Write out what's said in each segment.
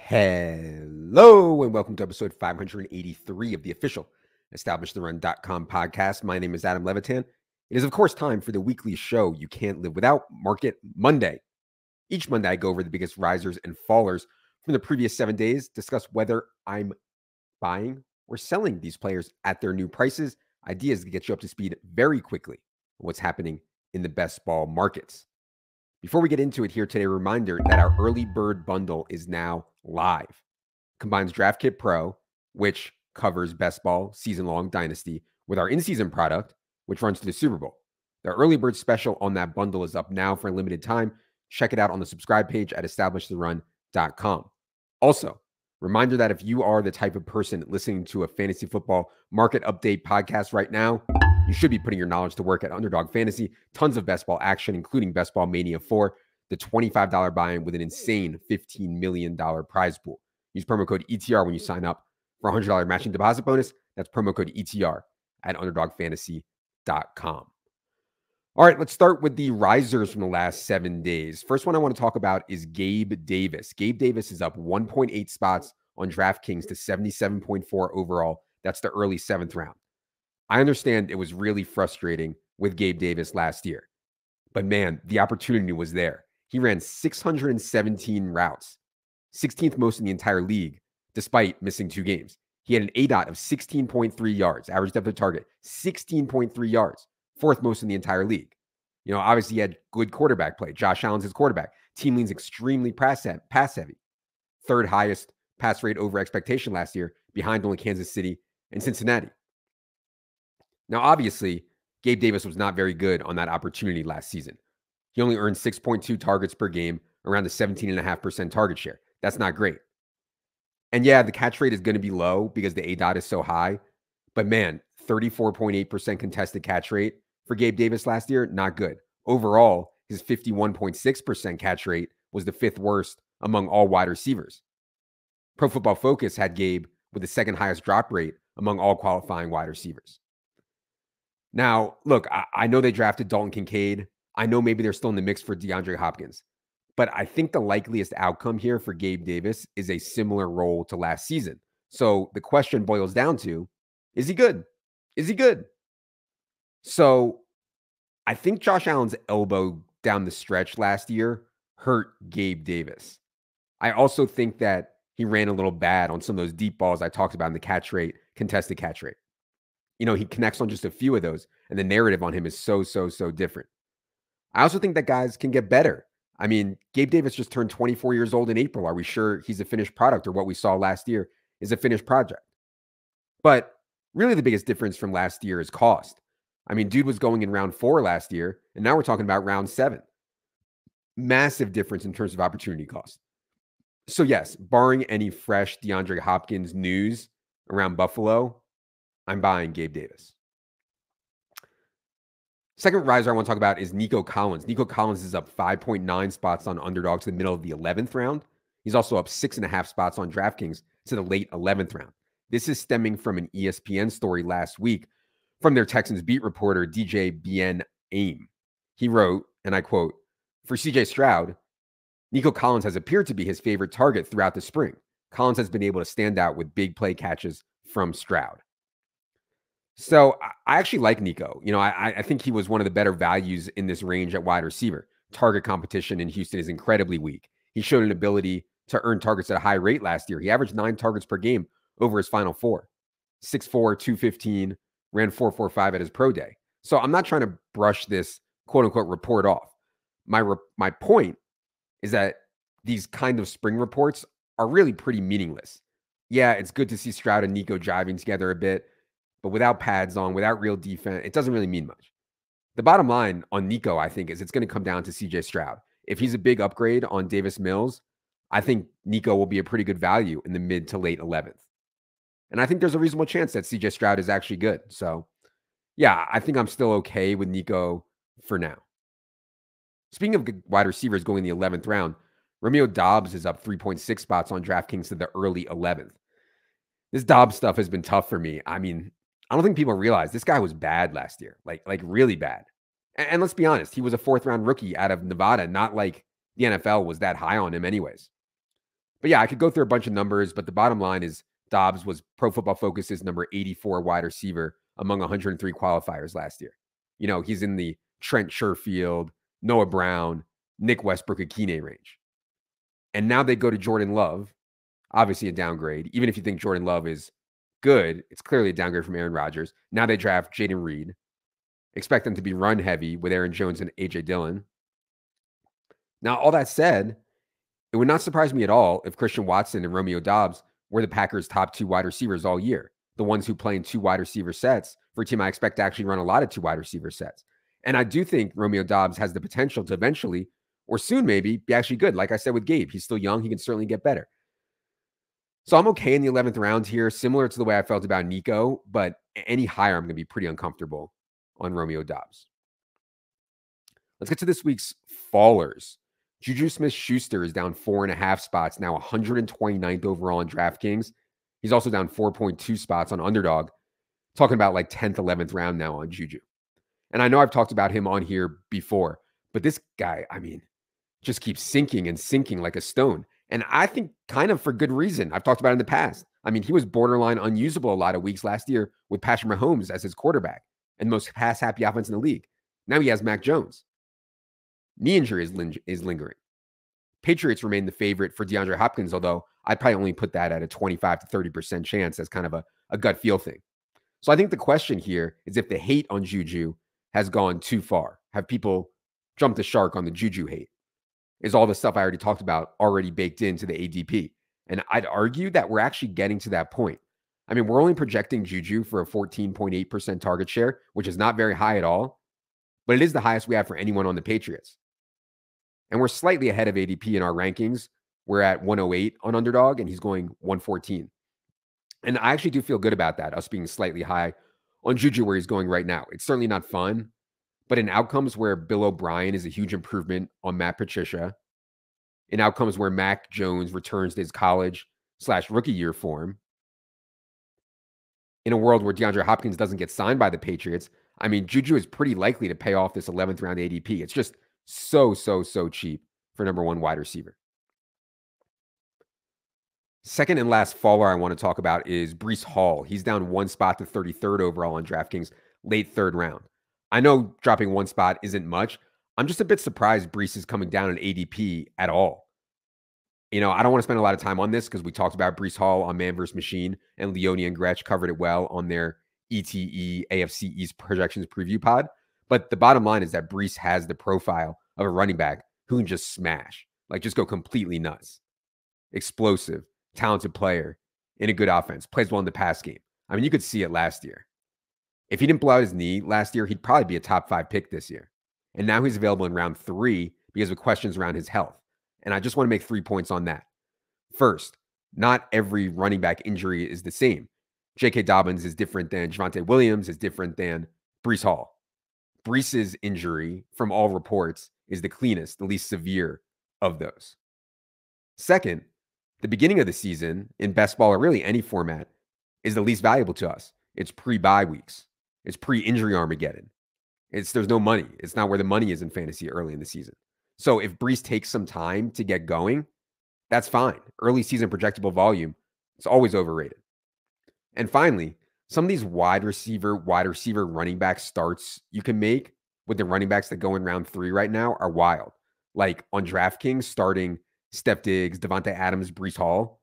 Hello and welcome to episode 583 of the official EstablishTheRun.com podcast. My name is Adam Levitan. It is, of course, time for the weekly show you can't live without, Market Monday. Each Monday, I go over the biggest risers and fallers from the previous 7 days, discuss whether I'm buying or selling these players at their new prices, ideas to get you up to speed very quickly on what's happening in the best ball markets. Before we get into it here today, a reminder that our early bird bundle is now live. Combines Draft Kit Pro, which covers best ball, season-long Dynasty, with our in-season product, which runs to the Super Bowl. The early bird special on that bundle is up now for a limited time. Check it out on the subscribe page at EstablishTheRun.com. Also, reminder that if you are the type of person listening to a fantasy football market update podcast right now, you should be putting your knowledge to work at Underdog Fantasy. Tons of best ball action, including Best Ball Mania 4, the $25 buy-in with an insane $15 million prize pool. Use promo code ETR when you sign up for a $100 matching deposit bonus. That's promo code ETR at UnderdogFantasy.com. All right, let's start with the risers from the last 7 days. First one I want to talk about is Gabe Davis. Gabe Davis is up 1.8 spots on DraftKings to 77.4 overall. That's the early 7th round. I understand it was really frustrating with Gabe Davis last year, but man, the opportunity was there. He ran 617 routes, 16th most in the entire league, despite missing 2 games. He had an ADOT of 16.3 yards, average depth of target, 16.3 yards, 4th most in the entire league. You know, obviously he had good quarterback play. Josh Allen's his quarterback. Team leans extremely pass heavy. 3rd highest pass rate over expectation last year, behind only Kansas City and Cincinnati. Now, obviously, Gabe Davis was not very good on that opportunity last season. He only earned 6.2 targets per game, around the 17.5% target share. That's not great. And yeah, the catch rate is going to be low because the ADOT is so high. But man, 34.8% contested catch rate for Gabe Davis last year, not good. Overall, his 51.6% catch rate was the 5th worst among all wide receivers. Pro Football Focus had Gabe with the 2nd highest drop rate among all qualifying wide receivers. Now, look, I know they drafted Dalton Kincaid. I know maybe they're still in the mix for DeAndre Hopkins. But I think the likeliest outcome here for Gabe Davis is a similar role to last season. So the question boils down to, is he good? Is he good? So I think Josh Allen's elbow down the stretch last year hurt Gabe Davis. I also think that he ran a little bad on some of those deep balls I talked about in the catch rate, contested catch rate. You know, he connects on just a few of those, and the narrative on him is so different. I also think that guys can get better. I mean, Gabe Davis just turned 24 years old in April. Are we sure he's a finished product, or what we saw last year is a finished project? But really the biggest difference from last year is cost. I mean, dude was going in round 4 last year, and now we're talking about round 7. Massive difference in terms of opportunity cost. So yes, barring any fresh DeAndre Hopkins news around Buffalo, I'm buying Gabe Davis. Second riser I want to talk about is Nico Collins. Nico Collins is up 5.9 spots on Underdog to the middle of the 11th round. He's also up 6.5 spots on DraftKings to the late 11th round. This is stemming from an ESPN story last week from their Texans beat reporter, DJ Bien Aim. He wrote, and I quote, "For CJ Stroud, Nico Collins has appeared to be his favorite target throughout the spring. Collins has been able to stand out with big play catches from Stroud." So I actually like Nico. You know, I think he was one of the better values in this range at wide receiver. Target competition in Houston is incredibly weak. He showed an ability to earn targets at a high rate last year. He averaged 9 targets per game over his final 4. 6'4", 215, ran 4.45 at his pro day. So I'm not trying to brush this quote-unquote report off. My point is that these kind of spring reports are really pretty meaningless. Yeah, it's good to see Stroud and Nico driving together a bit, but without pads on, without real defense, it doesn't really mean much. The bottom line on Nico, I think, is it's going to come down to CJ Stroud. If he's a big upgrade on Davis Mills, I think Nico will be a pretty good value in the mid to late 11th. And I think there's a reasonable chance that CJ Stroud is actually good. So, yeah, I think I'm still okay with Nico for now. Speaking of wide receivers going in the 11th round, Romeo Doubs is up 3.6 spots on DraftKings to the early 11th. This Doubs stuff has been tough for me. I mean, I don't think people realize this guy was bad last year, like really bad. And let's be honest, he was a 4th round rookie out of Nevada. Not like the NFL was that high on him anyways. But yeah, I could go through a bunch of numbers, but the bottom line is Dobbs was Pro Football Focus's number 84 wide receiver among 103 qualifiers last year. You know, he's in the Trent Sherfield, Noah Brown, Nick Westbrook-Akine range. And now they go to Jordan Love, obviously a downgrade. Even if you think Jordan Love is good, it's clearly a downgrade from Aaron Rodgers. Now they draft Jaden Reed. Expect them to be run heavy with Aaron Jones and A.J. Dillon. Now, all that said, it would not surprise me at all if Christian Watson and Romeo Doubs were the Packers' top 2 wide receivers all year, the ones who play in 2 wide receiver sets for a team I expect to actually run a lot of 2 wide receiver sets. And I do think Romeo Doubs has the potential to eventually, or soon maybe, be actually good. Like I said with Gabe, he's still young. He can certainly get better. So I'm okay in the 11th round here, similar to the way I felt about Nico, but any higher, I'm going to be pretty uncomfortable on Romeo Doubs. Let's get to this week's fallers. Juju Smith-Schuster is down 4.5 spots, now 129th overall in DraftKings. He's also down 4.2 spots on Underdog, talking about like 10th, 11th round now on Juju. And I know I've talked about him on here before, but this guy, I mean, just keeps sinking and sinking like a stone. And I think kind of for good reason. I've talked about it in the past. I mean, he was borderline unusable a lot of weeks last year with Patrick Mahomes as his quarterback and the most pass-happy offense in the league. Now he has Mac Jones. Knee injury is lingering. Patriots remain the favorite for DeAndre Hopkins, although I'd probably only put that at a 25 to 30% chance as kind of a gut feel thing. So I think the question here is if the hate on Juju has gone too far. Have people jumped the shark on the Juju hate? Is all the stuff I already talked about already baked into the ADP? And I'd argue that we're actually getting to that point. I mean, we're only projecting Juju for a 14.8% target share, which is not very high at all, but it is the highest we have for anyone on the Patriots. And we're slightly ahead of ADP in our rankings. We're at 108 on Underdog, and he's going 114. And I actually do feel good about that, us being slightly high on Juju where he's going right now. It's certainly not fun, but in outcomes where Bill O'Brien is a huge improvement on Matt Patricia, in outcomes where Mac Jones returns to his college/rookie year form, in a world where DeAndre Hopkins doesn't get signed by the Patriots, I mean, Juju is pretty likely to pay off this 11th round ADP. It's just so cheap for number 1 wide receiver. Second and last faller I want to talk about is Breece Hall. He's down 1 spot to 33rd overall on DraftKings, late 3rd round. I know dropping 1 spot isn't much. I'm just a bit surprised Breece is coming down in ADP at all. You know, I don't want to spend a lot of time on this because we talked about Breece Hall on Man vs. Machine, and Leone and Gretsch covered it well on their ETE AFC East projections preview pod. But the bottom line is that Breece has the profile of a running back who can just smash, like just go completely nuts. Explosive, talented player in a good offense, plays well in the pass game. I mean, you could see it last year. If he didn't blow out his knee last year, he'd probably be a top 5 pick this year. And now he's available in round 3 because of questions around his health. And I just want to make 3 points on that. First, not every running back injury is the same. J.K. Dobbins is different than Javonte Williams, is different than Breece Hall. Breece's injury, from all reports, is the cleanest, the least severe of those. Second, the beginning of the season in best ball or really any format is the least valuable to us. It's pre-bye weeks. It's pre-injury Armageddon. There's no money. It's not where the money is in fantasy early in the season. So if Breece takes some time to get going, that's fine. Early season projectable volume, it's always overrated. And finally, some of these wide receiver running back starts you can make with the running backs that go in round 3 right now are wild. Like on DraftKings, starting Steph Diggs, Devontae Adams, Breece Hall.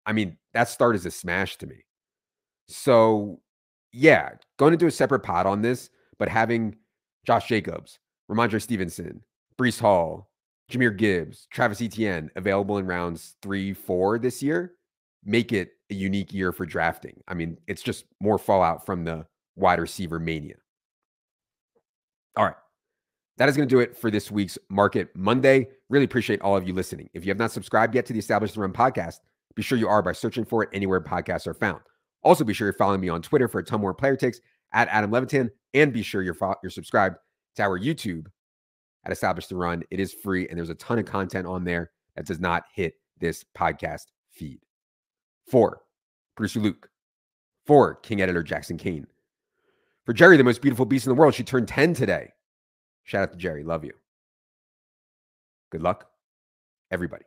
I mean, that start is a smash to me. So yeah, going to do a separate pod on this, but having Josh Jacobs, Ramondre Stevenson, Breece Hall, Jahmyr Gibbs, Travis Etienne available in rounds 3, 4 this year make it a unique year for drafting. I mean, it's just more fallout from the wide receiver mania. All right. That is going to do it for this week's Market Monday. Really appreciate all of you listening. If you have not subscribed yet to the Established the Run podcast, be sure you are by searching for it anywhere podcasts are found. Also, be sure you're following me on Twitter for a ton more player takes at Adam Levitan, and be sure you're subscribed to our YouTube at Established the Run. It is free, and there's a ton of content on there that does not hit this podcast feed. For producer Luke, for King Editor Jackson Kane, for Jerry, the most beautiful beast in the world. She turned 10 today. Shout out to Jerry. Love you. Good luck, everybody.